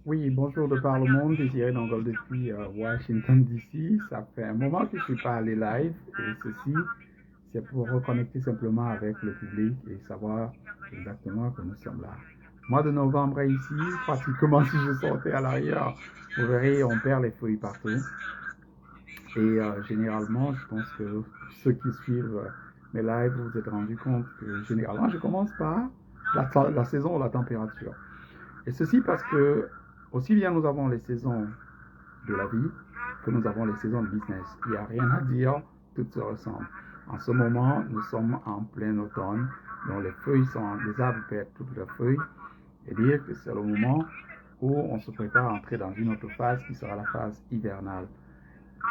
Oui, bonjour de par le monde, Désiré Dongol depuis Washington DC. Ça fait un moment que je ne suis pas allé live et ceci, c'est pour reconnecter simplement avec le public et savoir exactement que nous sommes là. Mois de novembre est ici, pratiquement si je sortais à l'arrière, vous verrez, on perd les feuilles partout. Et généralement, je pense que ceux qui suivent mes lives, vous vous êtes rendu compte que généralement, je commence par la saison ou la température. Et ceci parce que aussi bien nous avons les saisons de la vie que nous avons les saisons de business. Il n'y a rien à dire, toutes se ressemblent. En ce moment, nous sommes en plein automne, dont les arbres perdent toutes leurs feuilles, et dire que c'est le moment où on se prépare à entrer dans une autre phase qui sera la phase hivernale.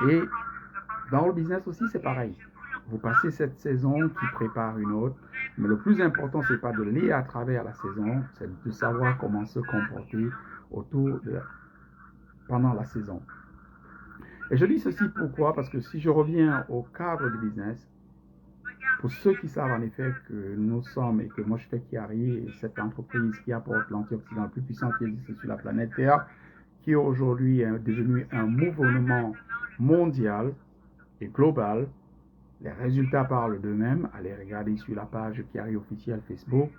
Et dans le business aussi, c'est pareil. Vous passez cette saison qui prépare une autre, mais le plus important, c'est pas de lire à travers la saison, c'est de savoir comment se comporter pendant la saison. Et je dis ceci pourquoi? Parce que si je reviens au cadre du business, pour ceux qui savent en effet que nous sommes et que moi je fais Kiari, cette entreprise qui apporte l'antioxydant le plus puissant qui existe sur la planète Terre, qui aujourd'hui est devenu un mouvement mondial et global. Les résultats parlent d'eux-mêmes. Allez regarder sur la page Kiari officielle Facebook.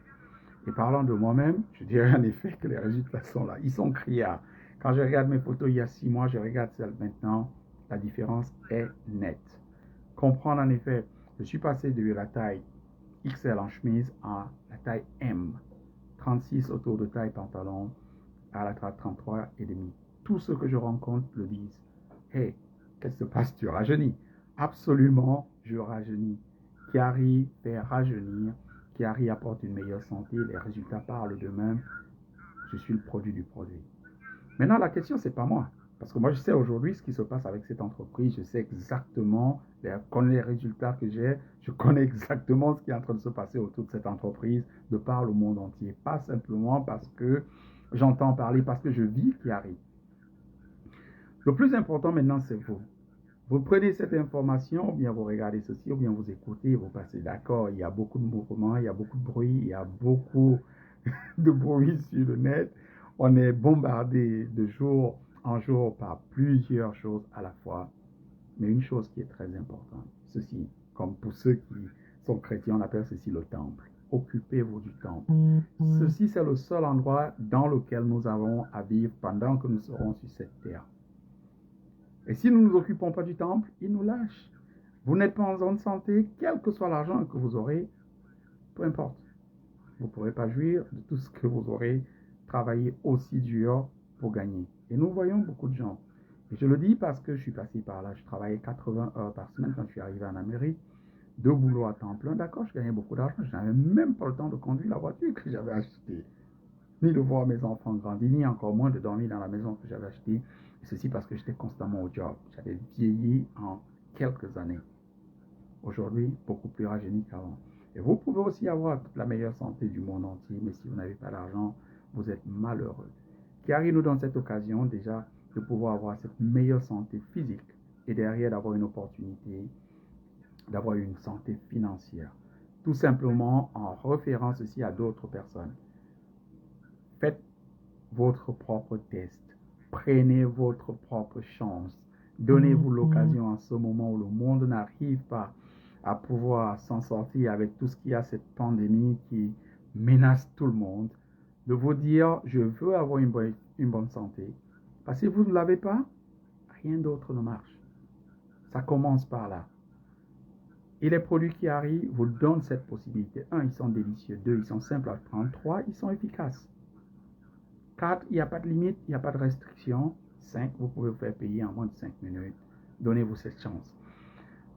Et parlant de moi-même, je dirais en effet que les résultats sont là. Ils sont criards. Quand je regarde mes photos il y a 6 mois, je regarde celles maintenant, la différence est nette. Comprendre en effet, je suis passé de la taille XL en chemise à la taille M. 36 autour de taille pantalon à la taille 33 et demi. Tous ceux que je rencontre le disent. Hey, qu'est-ce qui se passe? Tu rajeunis. Absolument, je rajeunis. Kiari fait rajeunir. Kiari apporte une meilleure santé. Les résultats parlent d'eux-mêmes. Je suis le produit du produit. Maintenant, la question, c'est pas moi. Parce que moi, je sais aujourd'hui ce qui se passe avec cette entreprise. Je sais exactement, je connais les résultats que j'ai. Je connais exactement ce qui est en train de se passer autour de cette entreprise de par le monde entier. Pas simplement parce que j'entends parler, parce que je vis qui arrive. Le plus important maintenant, c'est vous. Vous prenez cette information, ou bien vous regardez ceci, ou bien vous écoutez, vous passez d'accord. Il y a beaucoup de mouvements, il y a beaucoup de bruit, il y a beaucoup de bruit sur le net. On est bombardé de jour en jour par plusieurs choses à la fois. Mais une chose qui est très importante, ceci, comme pour ceux qui sont chrétiens, on appelle ceci le temple. Occupez-vous du temple. Ceci, c'est le seul endroit dans lequel nous avons à vivre pendant que nous serons sur cette terre. Et si nous ne nous occupons pas du temple, il nous lâche. Vous n'êtes pas en zone santé, quel que soit l'argent que vous aurez, peu importe. Vous ne pourrez pas jouir de tout ce que vous aurez travaillé aussi dur pour gagner. Et nous voyons beaucoup de gens. Et je le dis parce que je suis passé par là. Je travaillais 80 heures par semaine quand je suis arrivé en Amérique. Deux boulots à temps plein. D'accord, je gagnais beaucoup d'argent. Je n'avais même pas le temps de conduire la voiture que j'avais achetée. Ni de voir mes enfants grandir, ni encore moins de dormir dans la maison que j'avais achetée. Et ceci parce que j'étais constamment au job. J'avais vieilli en quelques années. Aujourd'hui, beaucoup plus rajeuni qu'avant. Et vous pouvez aussi avoir toute la meilleure santé du monde entier, mais si vous n'avez pas d'argent, vous êtes malheureux. Car il nous donne cette occasion déjà de pouvoir avoir cette meilleure santé physique et derrière d'avoir une opportunité d'avoir une santé financière. Tout simplement en référant ceci à d'autres personnes. Faites votre propre test. Prenez votre propre chance. Donnez-vous l'occasion en ce moment où le monde n'arrive pas à pouvoir s'en sortir avec tout ce qu'il y a, cette pandémie qui menace tout le monde, de vous dire, je veux avoir une bonne santé. Parce que si vous ne l'avez pas, rien d'autre ne marche. Ça commence par là. Et les produits qui arrivent vous donnent cette possibilité. Un, ils sont délicieux. Deux, ils sont simples à prendre. Trois, ils sont efficaces. 4, il n'y a pas de limite, il n'y a pas de restriction. 5, vous pouvez vous faire payer en moins de 5 minutes. Donnez-vous cette chance.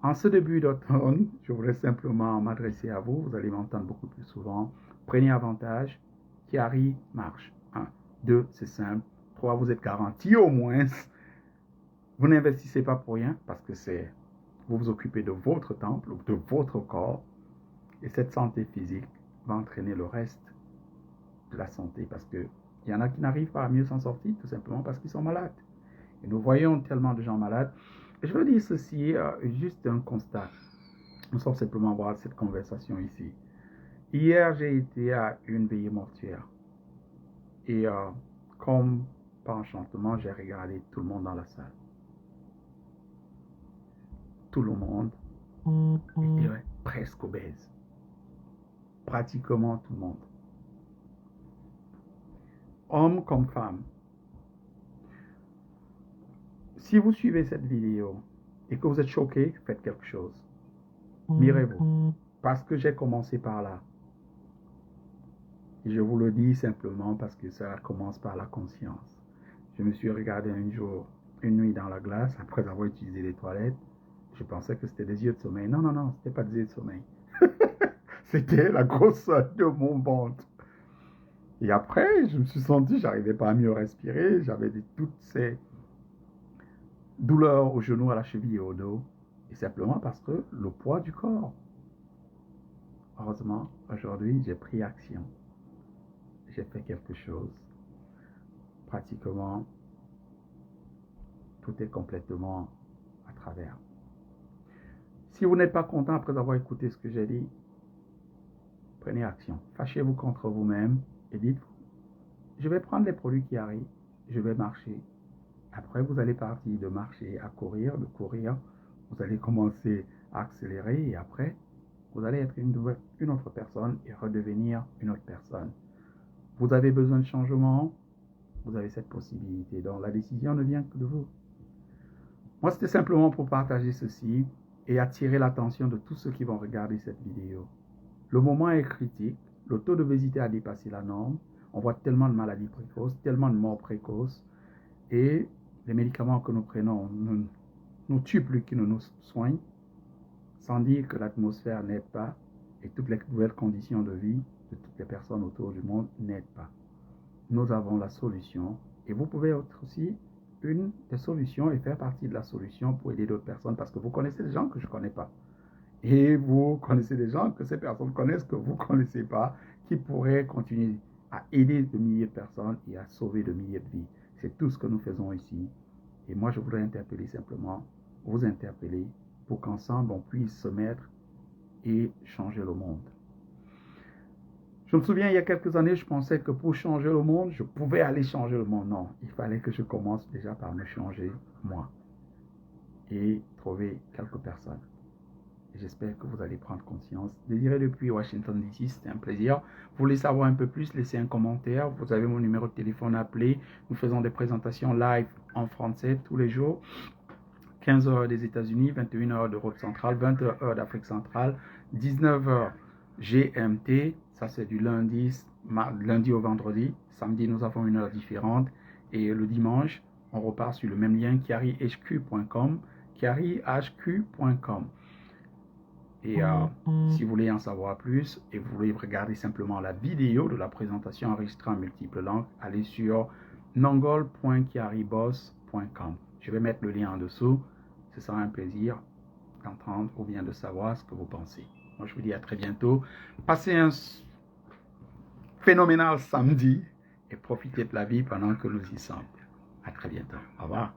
En ce début d'automne, je voudrais simplement m'adresser à vous. Vous allez m'entendre beaucoup plus souvent. Prenez avantage. Kiari marche. 1. 2, c'est simple. 3, vous êtes garanti au moins. Vous n'investissez pas pour rien parce que c'est vous vous occupez de votre temple, de votre corps. Et cette santé physique va entraîner le reste de la santé parce que il y en a qui n'arrivent pas à mieux s'en sortir tout simplement parce qu'ils sont malades. Et nous voyons tellement de gens malades. Et je veux dire ceci, juste un constat. Nous sommes simplement voir cette conversation ici. Hier, j'ai été à une veillée mortuaire. Et comme par enchantement, j'ai regardé tout le monde dans la salle. Tout le monde était presque obèse. Pratiquement tout le monde. Hommes comme femmes. Si vous suivez cette vidéo et que vous êtes choqué, faites quelque chose. Mirez-vous. Parce que j'ai commencé par là. Et je vous le dis simplement parce que ça commence par la conscience. Je me suis regardé un jour, une nuit dans la glace, après avoir utilisé les toilettes. Je pensais que c'était des yeux de sommeil. Non, non, non, c'était pas des yeux de sommeil. C'était la grosseur de mon ventre. Et après, je me suis senti, j'arrivais pas à mieux respirer. J'avais toutes ces douleurs au genou, à la cheville et au dos. Et simplement parce que le poids du corps. Heureusement, aujourd'hui, j'ai pris action. J'ai fait quelque chose. Pratiquement, tout est complètement à travers. Si vous n'êtes pas content après avoir écouté ce que j'ai dit, prenez action. Fâchez-vous contre vous-même et dites-vous, je vais prendre les produits qui arrivent, je vais marcher. Après, vous allez partir de marcher à courir, de courir. Vous allez commencer à accélérer et après, vous allez être une autre personne et redevenir une autre personne. Vous avez besoin de changement, vous avez cette possibilité. Donc, la décision ne vient que de vous. Moi, c'était simplement pour partager ceci et attirer l'attention de tous ceux qui vont regarder cette vidéo. Le moment est critique, le taux d'obésité a dépassé la norme, on voit tellement de maladies précoces, tellement de morts précoces, et les médicaments que nous prenons ne nous tuent plus qu'ils ne nous soignent, sans dire que l'atmosphère n'aide pas, et toutes les nouvelles conditions de vie de toutes les personnes autour du monde n'aident pas. Nous avons la solution, et vous pouvez être aussi une des solutions et faire partie de la solution pour aider d'autres personnes, parce que vous connaissez des gens que je ne connais pas. Et vous connaissez des gens que ces personnes connaissent que vous ne connaissez pas, qui pourraient continuer à aider de milliers de personnes et à sauver de milliers de vies. C'est tout ce que nous faisons ici. Et moi, je voudrais interpeller simplement, vous interpeller, pour qu'ensemble, on puisse se mettre et changer le monde. Je me souviens, il y a quelques années, je pensais que pour changer le monde, je pouvais aller changer le monde. Non, il fallait que je commence déjà par me changer, moi, et trouver quelques personnes. J'espère que vous allez prendre conscience. Désiré depuis Washington DC, c'était un plaisir. Vous voulez savoir un peu plus, laissez un commentaire. Vous avez mon numéro de téléphone à appeler. Nous faisons des présentations live en français tous les jours. 15 heures des États-Unis, 21 heures d'Europe centrale, 20 heures d'Afrique centrale, 19 heures GMT. Ça, c'est du lundi au vendredi. Samedi, nous avons une heure différente. Et le dimanche, on repart sur le même lien, kiarihq.com, kiarihq.com. Et si vous voulez en savoir plus et vous voulez regarder simplement la vidéo de la présentation enregistrée en multiples langues, allez sur nongol.kiariboss.com. Je vais mettre le lien en dessous. Ce sera un plaisir d'entendre ou bien de savoir ce que vous pensez. Moi, je vous dis à très bientôt. Passez un phénoménal samedi et profitez de la vie pendant que nous y sommes. À très bientôt. Au revoir.